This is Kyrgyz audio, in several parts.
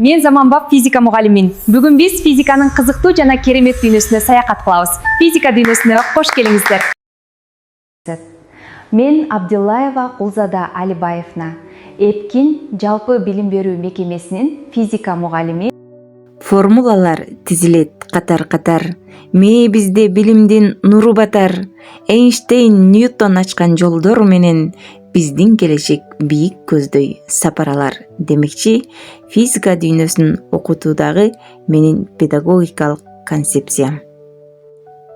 Мен Заманбап физика мугалимин. Бүгүн биз физиканын кызыктуу жана керемет дүйнөсүнө саякат кылабыз. Физика дүйнөсүнө кош келиңиздер. Мен Абдиллаева Кулзада Алибаевна, Эпкин жалпы билим берүү мекемесинин физика мугалими. Формулалар тизилет катар-катар. Мээбизде билимдин нуру батар. Эйнштейн, Ньютон ачкан жолдор менен биздин келечек бийик көздөй сапаралар. Демекчи, физика дүйнөсүн окутуудагы менин педагогикалык концепциям.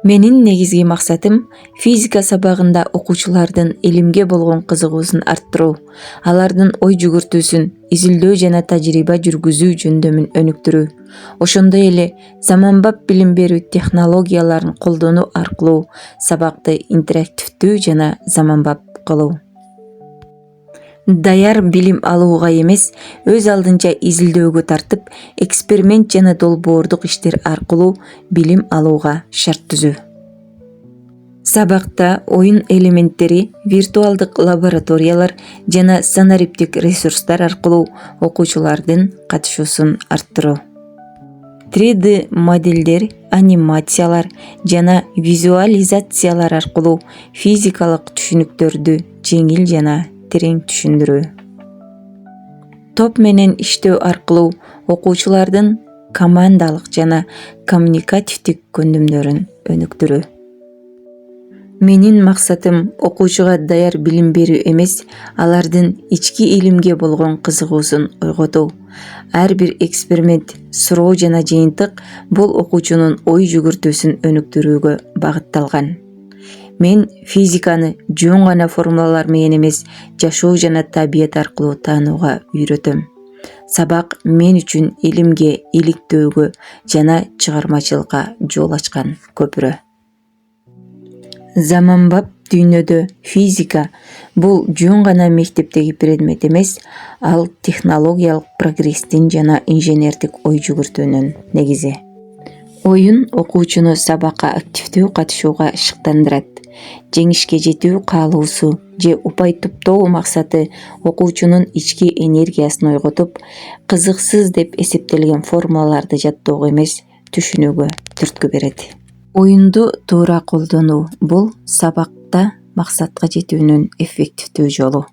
Менин негизги максатым физика сабагында окуучулардын илимге болгон кызыгуусун арттыруу, алардын ой жүгүртүүсүн, изилдөө жана тажрыйба жүргүзүү жөндөмүн өнүктүрүү. Ошондой эле заманбап билим берүү технологияларын колдонуу аркылуу сабакты интерактивдүү жана заманбап кылуу. Даяр билим алууга эмес, өз алдынча изилдөөгө тартып, эксперимент жана долбоордук иштер аркылуу билим алууга шарт түзүү. Сабакта оюн элементтери, виртуалдык лабораториялар жана санариптик ресурстар аркылуу окуучулардын катышуусун арттыруу. 3D моделдер, анимациялар жана визуализациялар аркылуу физикалык түшүнүктөрдү жеңил жана терең түшүндүрүү. Топ менен иштөө аркылуу окуучулардын командалык жана коммуникативдик көндүмдөрүн өнүктүрүү. Менин максатым окуучуга даяр билим берүү эмес, алардын ички илимге болгон кызыгуусун ойготуу. Ар бир эксперимент, суроо жана жыйынтык бул окуучунун ой жүгүртүүсүн өнүктүрүүгө багытталган. Мен физиканы жөн гана формулалар менен эмес, жашоо жана табият аркылуу таанууга үйрөтөм. Сабак мен үчүн илимге, иликтөөгө жана чыгармачылыкка жол ачкан көпүрө. Заманбап дүйнөдө физика бул жөн гана мектептеги предмет эмес, ал технологиялык прогресстин жана инженердик ой жүгүртүүнүн негизи. Оюн окуучуну сабакка активдүү катышууга шыктандырат. Жеңишке жетүү каалоосу же упай топтоо максаты окуучунун ички энергиясын ойготуп, кызыксыз деп эсептелген формулаларды жаттоого эмес, түшүнүүгө түрткү берет. Оюнду туура колдонуу бул сабакта максатка жетүүнүн эффективдүү жолу.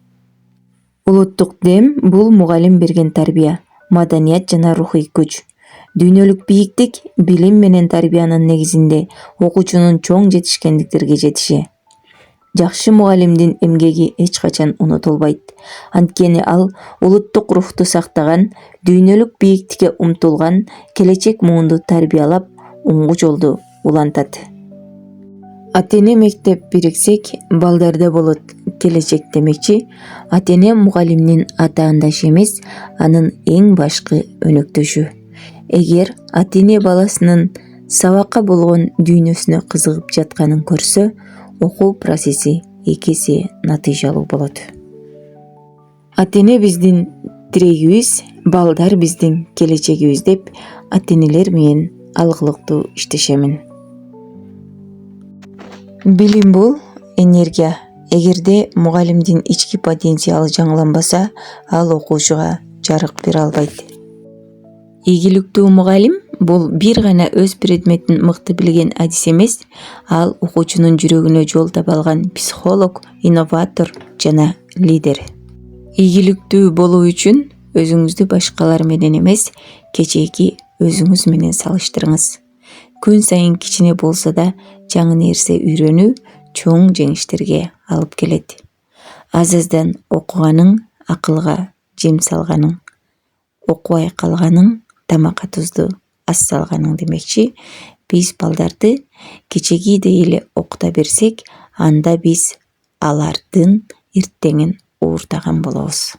Улуттук дем бул мугалим берген тарбия, маданият жана рухий күч. Дүйнөлүк бийиктик билим менен тарбиянын негизинде окуучунун чоң жетишкендиктерге жетиши. Жакшы мугалимдин эмгеги эч качан унутулбайт. Анткени ал улуттук рухту сактаган, дүйнөлүк бийиктикке умтулган, келечек муунду тарбиялап, оңгу жолду улантат. Ата-эне мектеп бириксек, балдарда болот келечек демекчи, ата-эне мугалимдин атаандашы эмес, анын эң башкы өнөктөшү. Эгер ата-эне баласынын сабакка болгон дүйнөсүнө кызыгып жатканын көрсө, окуу процесси эки эсе натыйжалуу болот. Ата-эне биздин тирегибиз, балдар биздин келечегибиз деп ата-энелер менен алгылыктуу иштешемин. Билим бул энергия. Эгерде мугалимдин ички потенциалы жаңыланбаса, ал окуучуга жарык бере албайт. Ийгиликтүү мугалим бул бир гана өз предметин мыкты билген адис эмес, ал окуучунун жүрөгүнө жол таба алган психолог, инноватор жана лидер. Ийгиликтүү болуу үчүн өзүңүздү башкалар менен эмес, кечээки өзүңүз менен салыштырыңыз. Күн сайын кичине болсо да жаңы нерсе үйрөнүү чоң жеңиштерге алып келет. Аз-аздан окуганың акылга жем салганың, окубай калганың тамакка тузду аз салганың демекчи, биз балдарды кечегидей эле окута берсек, анда биз алардын эртеңин ууртаган болобуз.